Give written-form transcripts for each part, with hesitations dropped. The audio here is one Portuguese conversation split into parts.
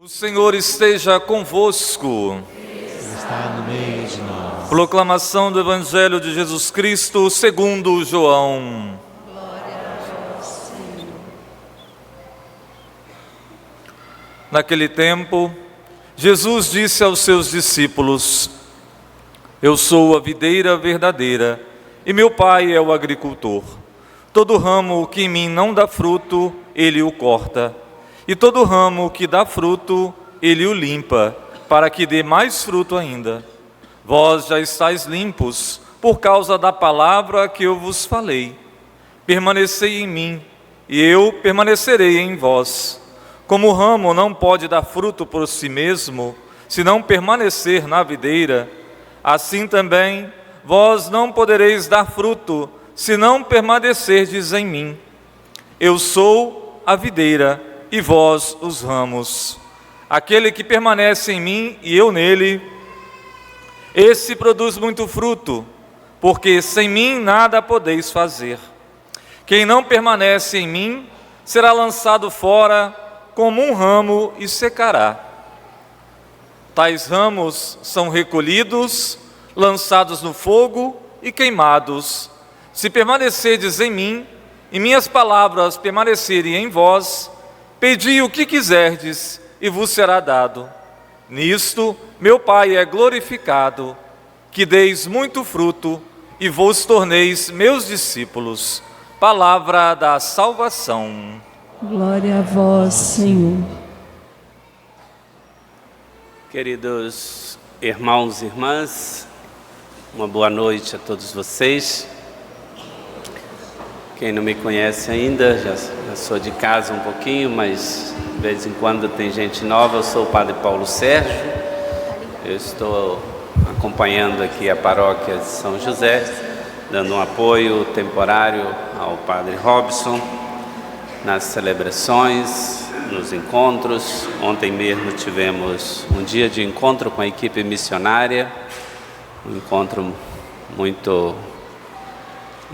Senhor esteja convosco. Está no meio de nós. Proclamação do Evangelho de Jesus Cristo segundo João. Naquele tempo, Jesus disse aos seus discípulos: Eu sou a videira verdadeira e meu Pai é o agricultor. Todo ramo que em mim não dá fruto, ele o corta. E todo ramo que dá fruto, ele o limpa, para que dê mais fruto ainda. Vós já estáis limpos, por causa da palavra que eu vos falei. Permanecei em mim, e eu permanecerei em vós. Como o ramo não pode dar fruto por si mesmo, se não permanecer na videira, assim também vós não podereis dar fruto, se não permanecerdes em mim. Eu sou a videira, e vós os ramos. Aquele que permanece em mim e eu nele, esse produz muito fruto, porque sem mim nada podeis fazer. Quem não permanece em mim será lançado fora como um ramo e secará. Tais ramos são recolhidos, lançados no fogo e queimados. Se permanecerdes em mim e minhas palavras permanecerem em vós, pedi o que quiserdes e vos será dado. Nisto meu Pai é glorificado, que deis muito fruto e vos torneis meus discípulos. Palavra da salvação. Glória a vós, Senhor. Queridos irmãos e irmãs, uma boa noite a todos vocês. Quem não me conhece ainda, já sou de casa um pouquinho, mas de vez em quando tem gente nova. Eu sou o Padre Paulo Sérgio, eu estou acompanhando aqui a paróquia de São José, dando um apoio temporário ao Padre Robson, nas celebrações, nos encontros. Ontem mesmo tivemos um dia de encontro com a equipe missionária, um encontro muito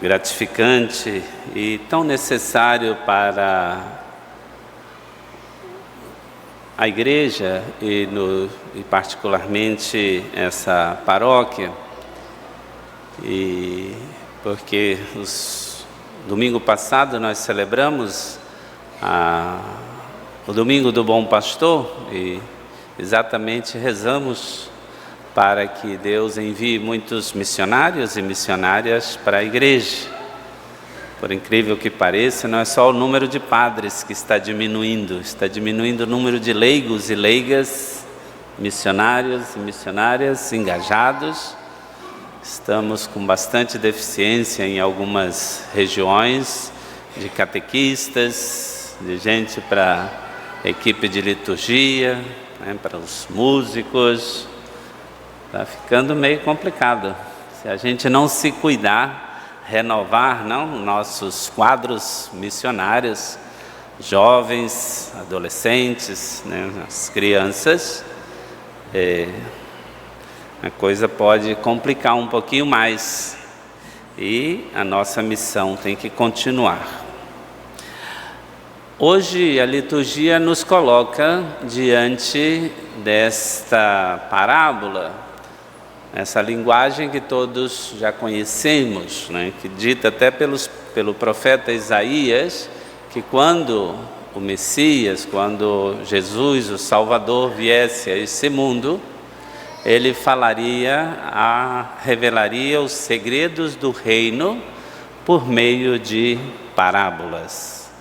gratificante e tão necessário para a igreja e particularmente essa paróquia, e porque domingo passado nós celebramos o Domingo do Bom Pastor e exatamente rezamos para que Deus envie muitos missionários e missionárias para a igreja. Por incrível que pareça, não é só o número de padres que está diminuindo o número de leigos e leigas, missionários e missionárias engajados. Estamos com bastante deficiência em algumas regiões de catequistas, de gente para a equipe de liturgia, para os músicos. Está ficando meio complicado. Se a gente não se cuidar, renovar nossos quadros missionários, jovens, adolescentes, as crianças, a coisa pode complicar um pouquinho mais. E a nossa missão tem que continuar. Hoje a liturgia nos coloca diante desta parábola, essa linguagem que todos já conhecemos, que dita até pelo profeta Isaías, que quando o Messias, quando Jesus, o Salvador, viesse a esse mundo, ele revelaria os segredos do reino por meio de parábolas.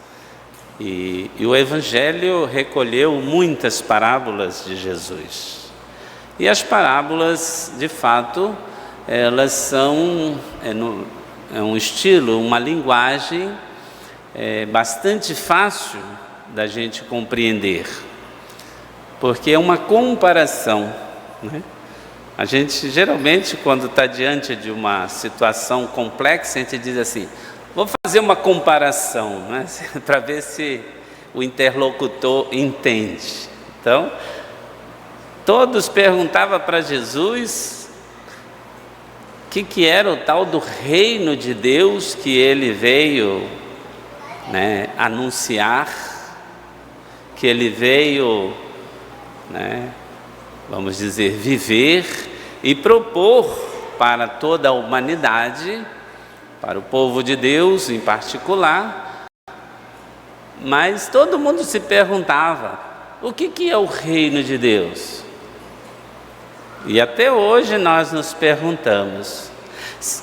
E o Evangelho recolheu muitas parábolas de Jesus. E as parábolas, de fato, elas são um estilo, uma linguagem bastante fácil da gente compreender, porque é uma comparação, A gente geralmente, quando está diante de uma situação complexa, a gente diz assim: vou fazer uma comparação, para ver se o interlocutor entende. Então, todos perguntavam para Jesus o que era o tal do reino de Deus que ele veio anunciar, que ele veio né, vamos dizer, viver e propor para toda a humanidade, para o povo de Deus em particular. Mas todo mundo se perguntava: o que é o reino de Deus? E até hoje nós nos perguntamos.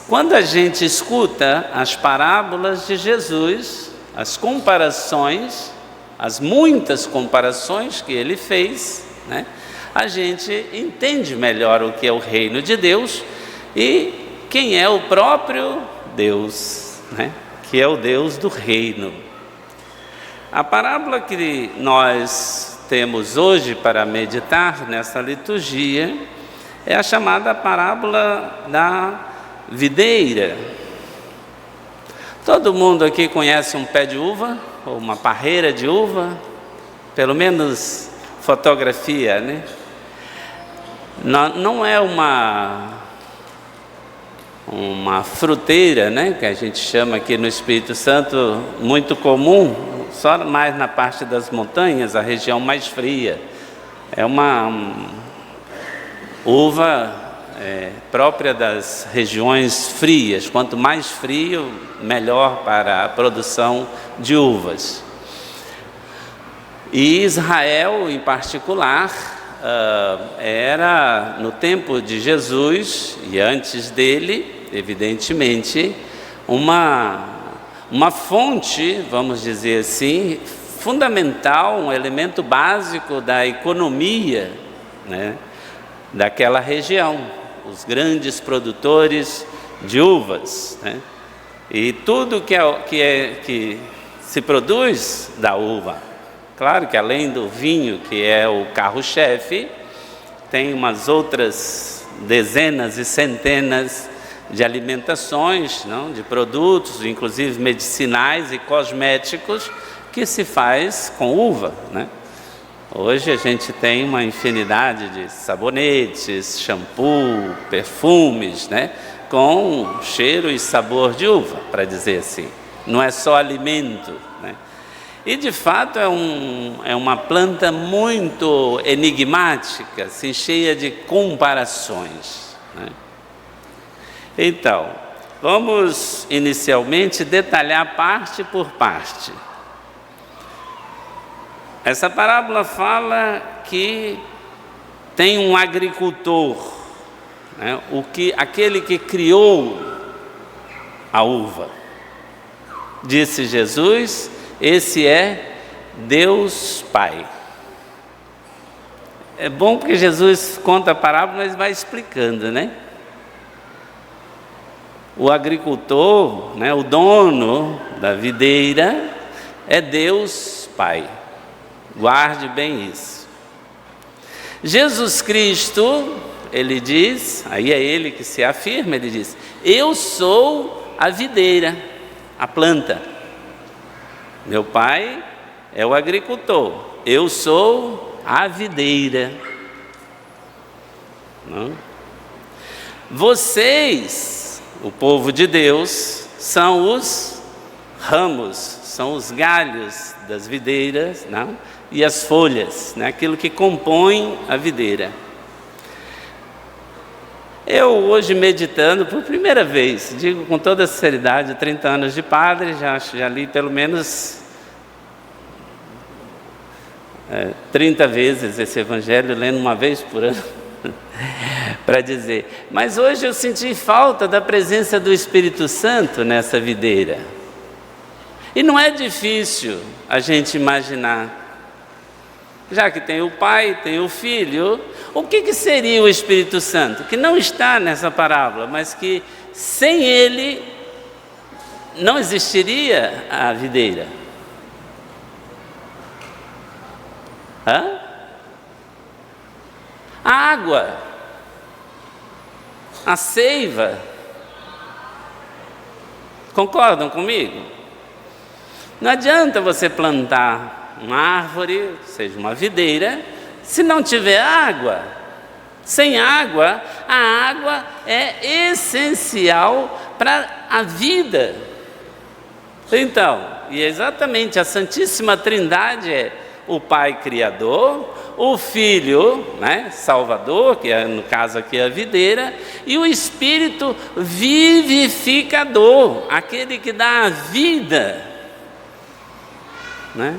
Quando a gente escuta as parábolas de Jesus, as comparações, as muitas comparações que ele fez, né, a gente entende melhor o que é o reino de Deus e quem é o próprio Deus, né, que é o Deus do reino. A parábola que nós temos hoje para meditar nessa liturgia é a chamada parábola da videira. Todo mundo aqui conhece um pé de uva ou uma parreira de uva, pelo menos fotografia, né? Não é uma fruteira, né, que a gente chama aqui no Espírito Santo, muito comum, só mais na parte das montanhas, a região mais fria. É uma uva própria das regiões frias. Quanto mais frio, melhor para a produção de uvas. E Israel, em particular, era, no tempo de Jesus e antes dele, evidentemente, uma fonte, vamos dizer assim, fundamental, um elemento básico da economia, né, daquela região, os grandes produtores de uvas, né, e tudo que se produz da uva. Claro que além do vinho, que é o carro-chefe, tem umas outras dezenas e centenas de alimentações, não, de produtos, inclusive medicinais e cosméticos, que se faz com uva, né? Hoje a gente tem uma infinidade de sabonetes, shampoo, perfumes, né, com cheiro e sabor de uva, para dizer assim. Não é só alimento, né? E de fato é uma planta muito enigmática, assim, cheia de comparações, né? Então, vamos inicialmente detalhar parte por parte. Essa parábola fala que tem um agricultor, né, aquele que criou a uva. Disse Jesus: esse é Deus Pai. É bom porque Jesus conta a parábola, mas vai explicando, né? O agricultor, né, o dono da videira, é Deus Pai. Guarde bem isso. Jesus Cristo, ele diz, aí é ele que se afirma, ele diz: eu sou a videira, a planta. Meu pai é o agricultor, eu sou a videira. Não? Vocês, o povo de Deus, são os ramos, são os galhos das videiras, não? E as folhas, né? Aquilo que compõe a videira. Eu hoje, meditando por primeira vez, digo com toda sinceridade, 30 anos de padre, já li pelo menos 30 vezes esse evangelho, lendo uma vez por ano, para dizer. Mas hoje eu senti falta da presença do Espírito Santo nessa videira. E não é difícil a gente imaginar. Já que tem o Pai, tem o Filho, o que seria o Espírito Santo? Que não está nessa parábola, mas que sem ele não existiria a videira. A água, a seiva. Concordam comigo? Não adianta você plantar uma árvore, seja uma videira, se não tiver água. Sem água, a água é essencial para a vida. Então, e exatamente a Santíssima Trindade é o Pai Criador, o Filho, né, Salvador, que é, no caso aqui a videira, e o Espírito vivificador, aquele que dá a vida, né?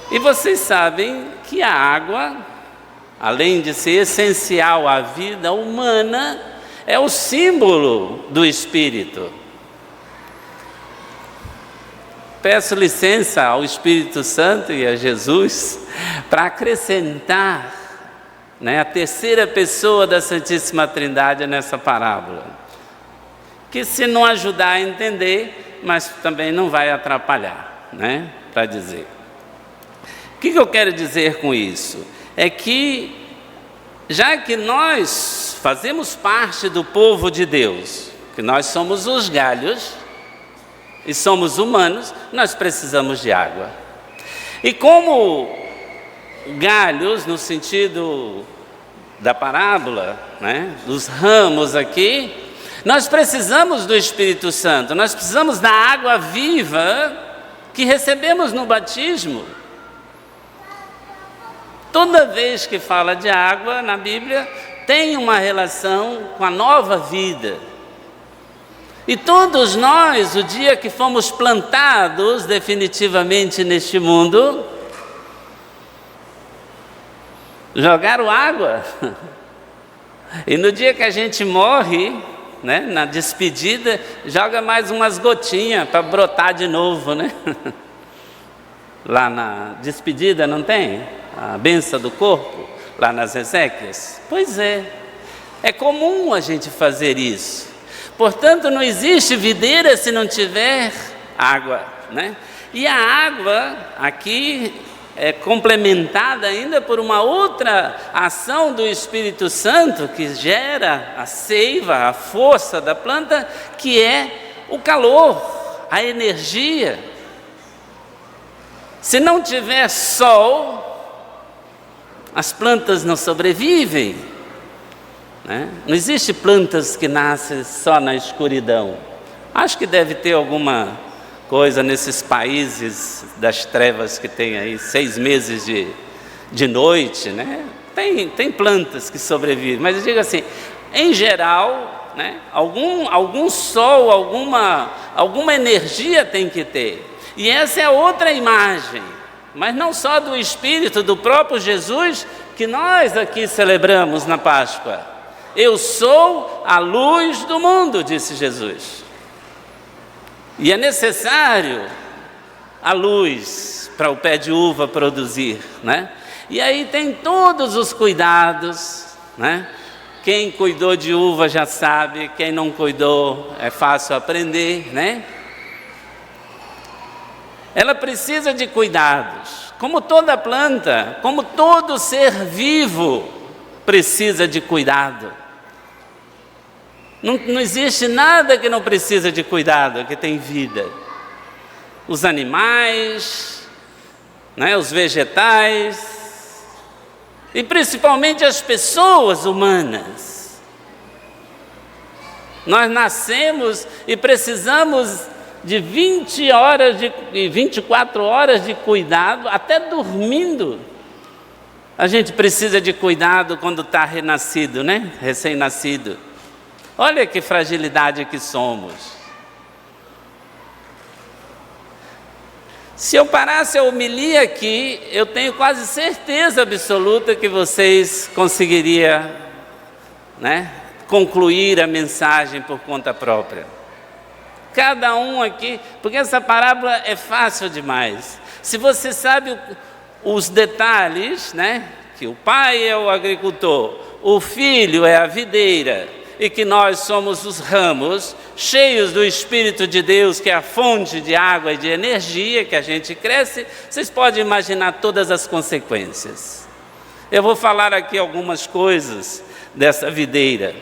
E vocês sabem que a água, além de ser essencial à vida humana, é o símbolo do Espírito. Peço licença ao Espírito Santo e a Jesus para acrescentar, né, a terceira pessoa da Santíssima Trindade nessa parábola, que se não ajudar a entender, mas também não vai atrapalhar, né, para dizer. O que eu quero dizer com isso? É que, já que nós fazemos parte do povo de Deus, que nós somos os galhos, e somos humanos, nós precisamos de água. E como galhos, no sentido da parábola, né, dos ramos aqui, nós precisamos do Espírito Santo, nós precisamos da água viva que recebemos no batismo. Toda vez que fala de água na Bíblia, tem uma relação com a nova vida. E todos nós, o dia que fomos plantados definitivamente neste mundo, jogaram água. E no dia que a gente morre, né, na despedida, joga mais umas gotinhas para brotar de novo, né? Lá na despedida não tem? A bênção do corpo, lá nas exéquias? Pois é comum a gente fazer isso. Portanto, não existe videira se não tiver água, né? E a água aqui é complementada ainda por uma outra ação do Espírito Santo que gera a seiva, a força da planta, que é o calor, a energia. Se não tiver sol, as plantas não sobrevivem. Não existe plantas que nascem só na escuridão. Acho que deve ter alguma coisa nesses países das trevas que tem aí 6 meses de noite, né? Tem plantas que sobrevivem, mas eu digo assim, em geral, né, algum sol, alguma energia tem que ter. E essa é outra imagem, mas não só do Espírito, do próprio Jesus, que nós aqui celebramos na Páscoa. Eu sou a luz do mundo, disse Jesus. E é necessário a luz para o pé de uva produzir, né? E aí tem todos os cuidados, né? Quem cuidou de uva já sabe, quem não cuidou é fácil aprender, né? Ela precisa de cuidados, como toda planta, como todo ser vivo precisa de cuidado. Não existe nada que não precisa de cuidado, que tem vida. Os animais, né, os vegetais, e principalmente as pessoas humanas. Nós nascemos e precisamos de 24 horas de cuidado, até dormindo. A gente precisa de cuidado quando está renascido, né? Recém-nascido. Olha que fragilidade que somos. Se eu parasse a homilia aqui, eu tenho quase certeza absoluta que vocês conseguiriam, né, concluir a mensagem por conta própria. Cada um aqui, porque essa parábola é fácil demais. Se você sabe os detalhes, né, que o pai é o agricultor, o filho é a videira, e que nós somos os ramos, cheios do Espírito de Deus, que é a fonte de água e de energia que a gente cresce, vocês podem imaginar todas as consequências. Eu vou falar aqui algumas coisas dessa videira.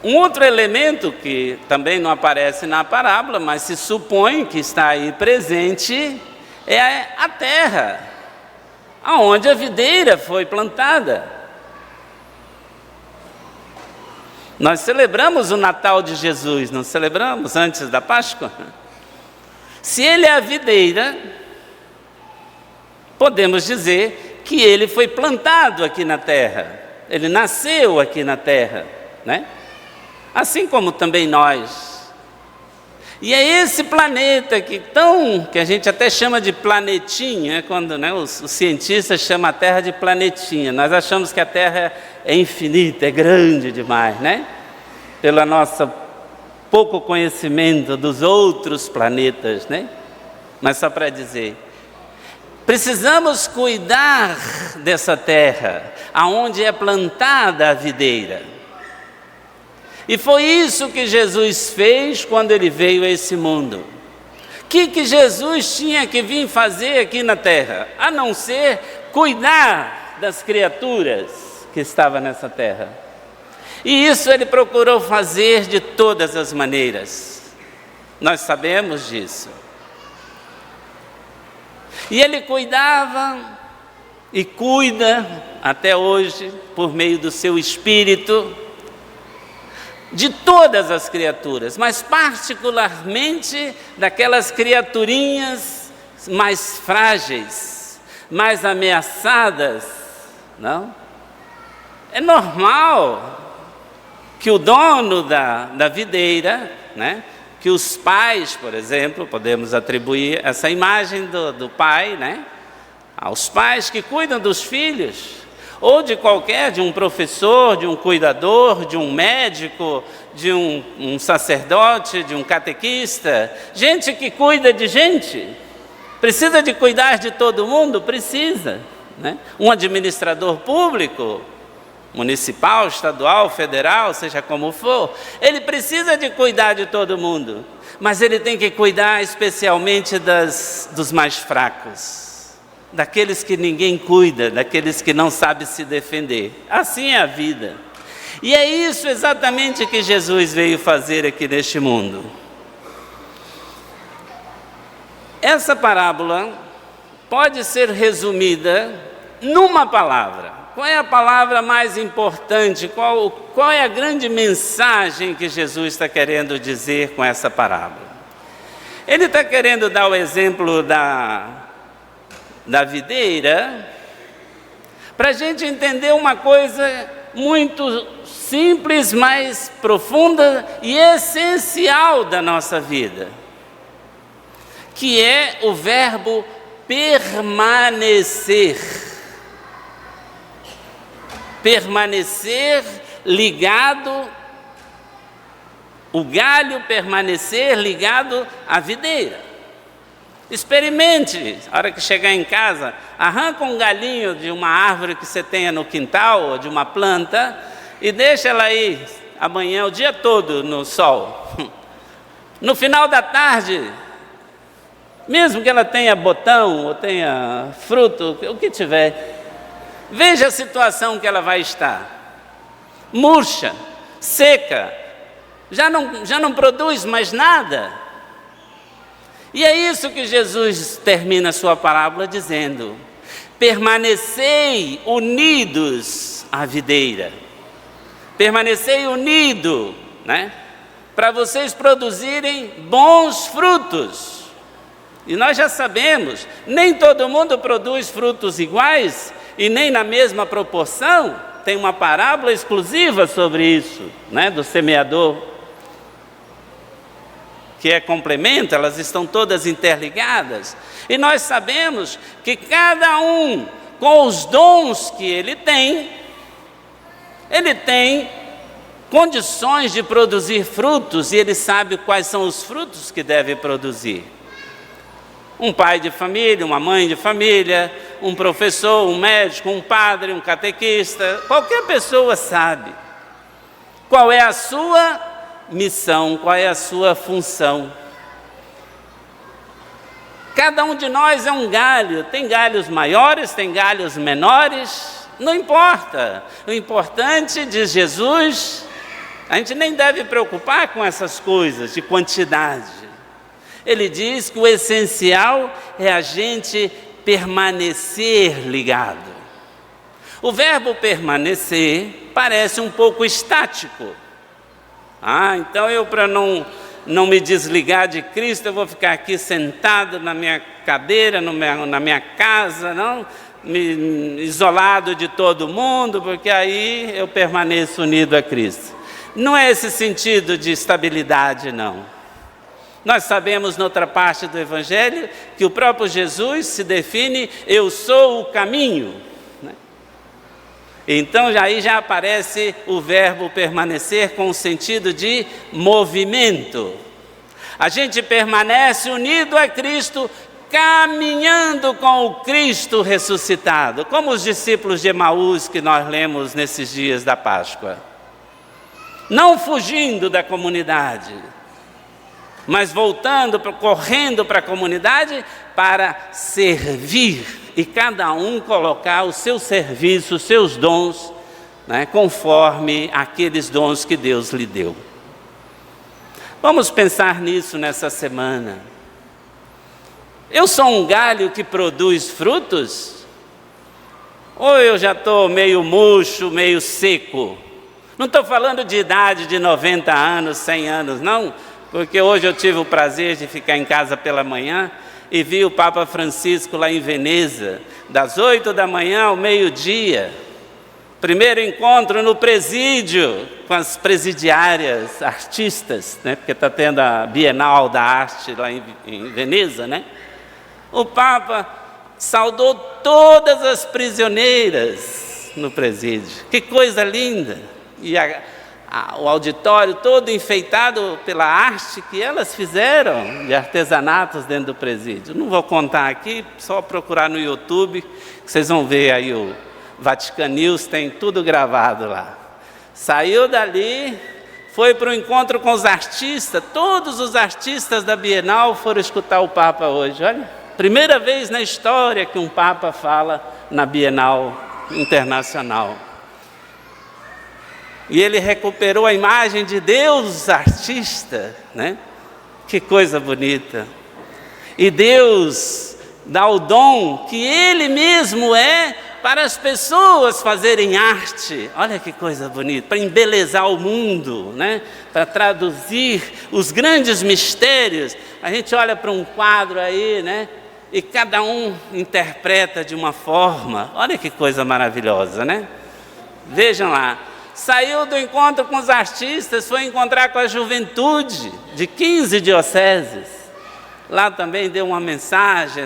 Um outro elemento que também não aparece na parábola, mas se supõe que está aí presente, é a terra, aonde a videira foi plantada. Nós celebramos o Natal de Jesus, não celebramos antes da Páscoa? Se ele é a videira, podemos dizer que ele foi plantado aqui na terra, ele nasceu aqui na terra, né? Assim como também nós. E é esse planeta que a gente até chama de planetinha, quando os cientistas chamam a Terra de planetinha. Nós achamos que a Terra é infinita, é grande demais, né? Pelo nosso pouco conhecimento dos outros planetas, né? Mas só para dizer, precisamos cuidar dessa terra, aonde é plantada a videira. E foi isso que Jesus fez quando ele veio a esse mundo. O que Jesus tinha que vir fazer aqui na terra? A não ser cuidar das criaturas que estavam nessa terra. E isso ele procurou fazer de todas as maneiras. Nós sabemos disso. E ele cuidava e cuida até hoje, por meio do seu Espírito, de todas as criaturas, mas particularmente daquelas criaturinhas mais frágeis, mais ameaçadas, não? É normal que o dono da videira, né? Que os pais, por exemplo, podemos atribuir essa imagem do pai, né? Aos pais que cuidam dos filhos, ou de um professor, de um cuidador, de um médico, de um sacerdote, de um catequista, gente que cuida de gente. Precisa de cuidar de todo mundo? Precisa, né? Um administrador público, municipal, estadual, federal, seja como for, ele precisa de cuidar de todo mundo, mas ele tem que cuidar especialmente dos mais fracos, daqueles que ninguém cuida, daqueles que não sabem se defender. Assim é a vida. E é isso exatamente que Jesus veio fazer aqui neste mundo. Essa parábola pode ser resumida numa palavra. Qual é a palavra mais importante? Qual é a grande mensagem que Jesus está querendo dizer com essa parábola? Ele está querendo dar o exemplo da videira, para a gente entender uma coisa muito simples, mas profunda e essencial da nossa vida, que é o verbo permanecer. Permanecer ligado, o galho permanecer ligado à videira. Experimente, na hora que chegar em casa, arranca um galhinho de uma árvore que você tenha no quintal, ou de uma planta, e deixa ela aí amanhã, o dia todo no sol. No final da tarde, mesmo que ela tenha botão, ou tenha fruto, o que tiver, veja a situação que ela vai estar. Murcha, seca, já não produz mais nada. E é isso que Jesus termina a sua parábola dizendo: permanecei unidos à videira. Permanecei unido, né? Para vocês produzirem bons frutos. E nós já sabemos, nem todo mundo produz frutos iguais e nem na mesma proporção. Tem uma parábola exclusiva sobre isso, né? Do semeador, que é complemento, elas estão todas interligadas. E nós sabemos que cada um, com os dons que ele tem condições de produzir frutos, e ele sabe quais são os frutos que deve produzir. Um pai de família, uma mãe de família, um professor, um médico, um padre, um catequista, qualquer pessoa sabe qual é a sua missão, qual é a sua função. Cada um de nós é um galho, tem galhos maiores, tem galhos menores, não importa. O importante, diz Jesus, a gente nem deve preocupar com essas coisas de quantidade. Ele diz que o essencial é a gente permanecer ligado. O verbo permanecer parece um pouco estático, Então eu, para não me desligar de Cristo, eu vou ficar aqui sentado na minha cadeira, na minha casa, isolado de todo mundo, porque aí eu permaneço unido a Cristo. Não é esse sentido de estabilidade, não. Nós sabemos, noutra parte do Evangelho, que o próprio Jesus se define: eu sou o caminho. Então aí já aparece o verbo permanecer com o sentido de movimento. A gente permanece unido a Cristo, caminhando com o Cristo ressuscitado, como os discípulos de Emaús que nós lemos nesses dias da Páscoa. Não fugindo da comunidade, mas voltando, correndo para a comunidade para servir. E cada um colocar o seu serviço, os seus dons, conforme aqueles dons que Deus lhe deu. Vamos pensar nisso nessa semana. Eu sou um galho que produz frutos? Ou eu já estou meio murcho, meio seco? Não estou falando de idade de 90 anos, 100 anos, não. Porque hoje eu tive o prazer de ficar em casa pela manhã e vi o Papa Francisco lá em Veneza, das 8 da manhã ao meio-dia. Primeiro encontro no presídio com as presidiárias artistas, porque está tendo a Bienal da Arte lá em Veneza, O Papa saudou todas as prisioneiras no presídio. Que coisa linda! E o auditório todo enfeitado pela arte que elas fizeram de artesanatos dentro do presídio. Não vou contar aqui, só procurar no YouTube, que vocês vão ver aí o Vatican News, tem tudo gravado lá. Saiu dali, foi para o encontro com os artistas, todos os artistas da Bienal foram escutar o Papa hoje. Olha, primeira vez na história que um Papa fala na Bienal Internacional. E ele recuperou a imagem de Deus artista, Que coisa bonita. E Deus dá o dom que Ele mesmo é para as pessoas fazerem arte. Olha que coisa bonita, para embelezar o mundo, Para traduzir os grandes mistérios. A gente olha para um quadro aí, E cada um interpreta de uma forma. Olha que coisa maravilhosa, Vejam lá. Saiu do encontro com os artistas, foi encontrar com a juventude de 15 dioceses. Lá também deu uma mensagem,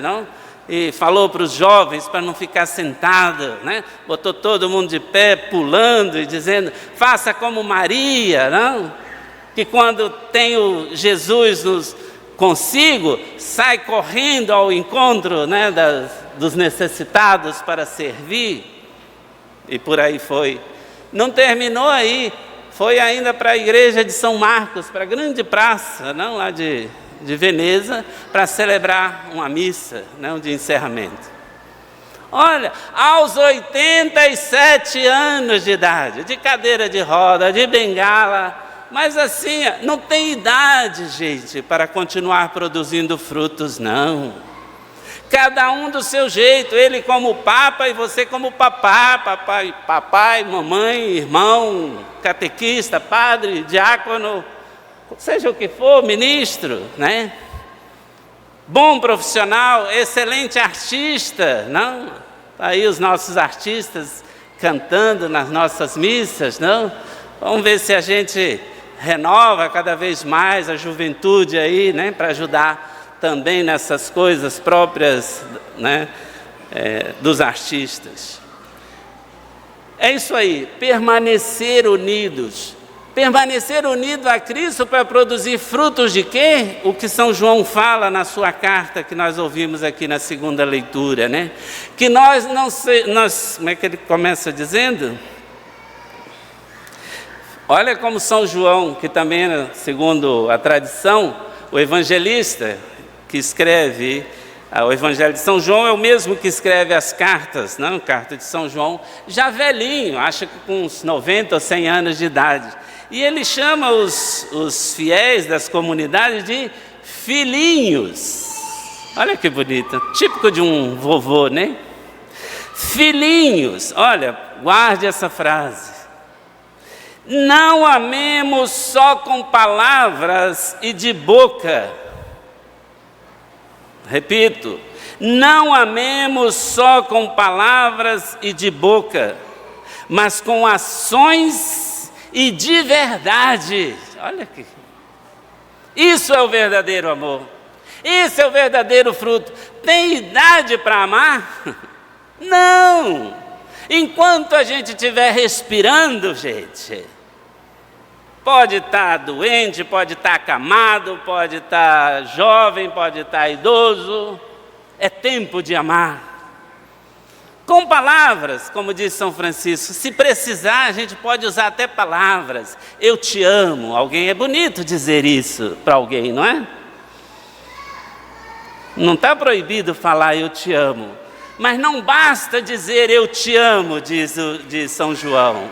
E falou para os jovens para não ficar sentado, Botou todo mundo de pé, pulando e dizendo: faça como Maria, Que quando tem o Jesus consigo, sai correndo ao encontro, dos necessitados para servir. E por aí foi. Não terminou aí, foi ainda para a igreja de São Marcos, para a grande praça, lá de Veneza, para celebrar uma missa, de encerramento. Olha, aos 87 anos de idade, de cadeira de roda, de bengala, mas assim, não tem idade, gente, para continuar produzindo frutos, não. Cada um do seu jeito, ele como Papa e você como papai, mamãe, irmão, catequista, padre, diácono, seja o que for, ministro, Bom profissional, excelente artista, Aí os nossos artistas cantando nas nossas missas, Vamos ver se a gente renova cada vez mais a juventude aí, para ajudar também nessas coisas próprias, dos artistas. É isso aí, permanecer unidos. Permanecer unido a Cristo para produzir frutos de quê? O que São João fala na sua carta, que nós ouvimos aqui na segunda leitura, Que nós como é que ele começa dizendo? Olha como São João, que também, segundo a tradição, o evangelista que escreve o Evangelho de São João é o mesmo que escreve as cartas, Carta de São João, já velhinho, acho que com uns 90 ou 100 anos de idade. E ele chama os fiéis das comunidades de filhinhos. Olha que bonito, típico de um vovô, Filhinhos, olha, guarde essa frase. Não amemos só com palavras e de boca. Repito, não amemos só com palavras e de boca, mas com ações e de verdade. Olha aqui. Isso é o verdadeiro amor. Isso é o verdadeiro fruto. Tem idade para amar? Não! Enquanto a gente estiver respirando, gente, pode estar doente, pode estar acamado, pode estar jovem, pode estar idoso, é tempo de amar. Com palavras, como diz São Francisco, se precisar, a gente pode usar até palavras. Eu te amo. Alguém, é bonito dizer isso para alguém, não é? Não está proibido falar eu te amo. Mas não basta dizer eu te amo, diz São João,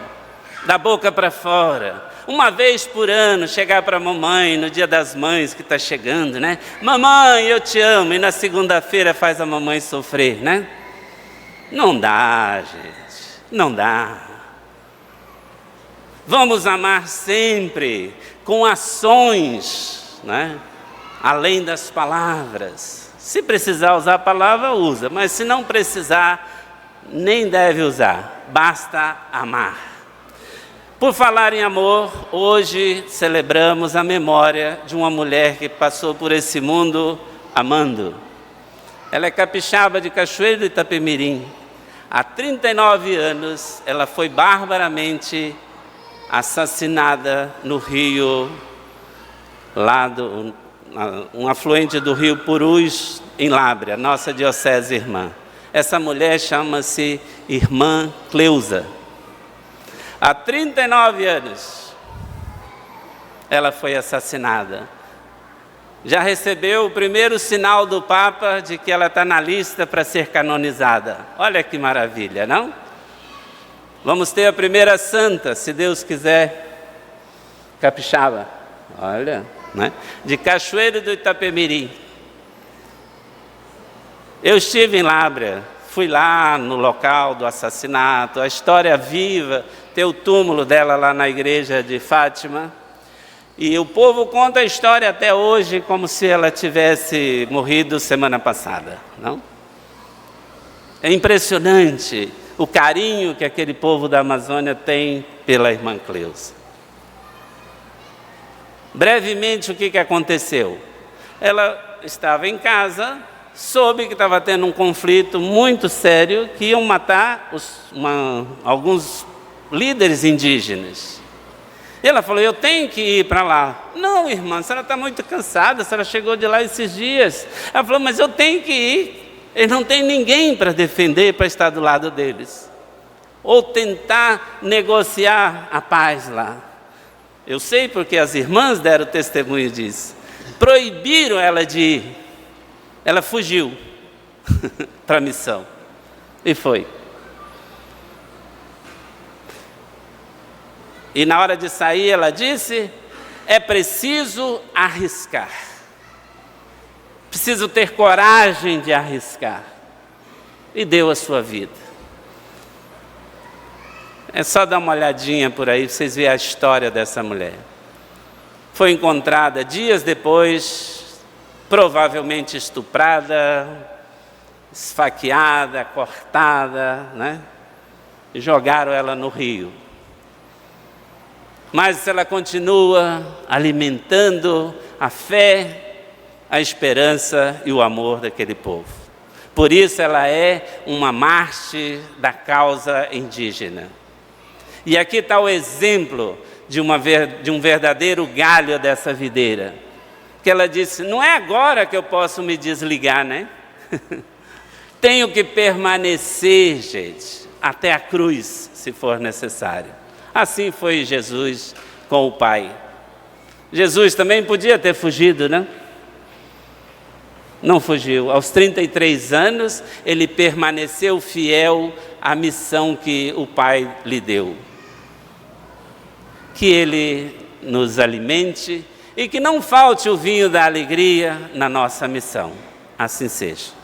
da boca para fora. Uma vez por ano, chegar para a mamãe, no dia das mães que está chegando, né? Mamãe, eu te amo. E na segunda-feira faz a mamãe sofrer, né? Não dá, gente, não dá. Vamos amar sempre, com ações, né? Além das palavras. Se precisar usar a palavra, usa, mas se não precisar, nem deve usar, basta amar. Por falar em amor, hoje celebramos a memória de uma mulher que passou por esse mundo amando. Ela é capixaba de Cachoeiro do Itapemirim. Há 39 anos, ela foi barbaramente assassinada no rio, um afluente do rio Purus, em Lábrea, nossa diocese irmã. Essa mulher chama-se Irmã Cleusa. Há 39 anos, ela foi assassinada. Já recebeu o primeiro sinal do Papa de que ela está na lista para ser canonizada. Olha que maravilha, não? Vamos ter a primeira santa, se Deus quiser, capixaba. Olha, né? De Cachoeiro do Itapemirim. Eu estive em Lábrea, fui lá no local do assassinato, a história viva, tem o túmulo dela lá na igreja de Fátima. E o povo conta a história até hoje como se ela tivesse morrido semana passada, não? É impressionante o carinho que aquele povo da Amazônia tem pela irmã Cleusa. Brevemente, o que aconteceu? Ela estava em casa, soube que estava tendo um conflito muito sério, que iam matar alguns líderes indígenas. E ela falou, eu tenho que ir para lá. Não, irmã, a senhora está muito cansada, a senhora chegou de lá esses dias. Ela falou, mas eu tenho que ir. Eles não têm ninguém para defender, para estar do lado deles. Ou tentar negociar a paz lá. Eu sei porque as irmãs deram testemunho disso. Proibiram ela de ir. Ela fugiu para a missão. E foi. E na hora de sair, ela disse, é preciso arriscar. Preciso ter coragem de arriscar. E deu a sua vida. É só dar uma olhadinha por aí, vocês verem a história dessa mulher. Foi encontrada dias depois, provavelmente estuprada, esfaqueada, cortada, né? E jogaram ela no rio. Mas ela continua alimentando a fé, a esperança e o amor daquele povo. Por isso ela é uma mártir da causa indígena. E aqui está o exemplo de um verdadeiro galho dessa videira. Que ela disse, não é agora que eu posso me desligar, né? Tenho que permanecer, gente, até a cruz, se for necessário. Assim foi Jesus com o Pai. Jesus também podia ter fugido, né? Não fugiu. Aos 33 anos, ele permaneceu fiel à missão que o Pai lhe deu. Que ele nos alimente e que não falte o vinho da alegria na nossa missão. Assim seja.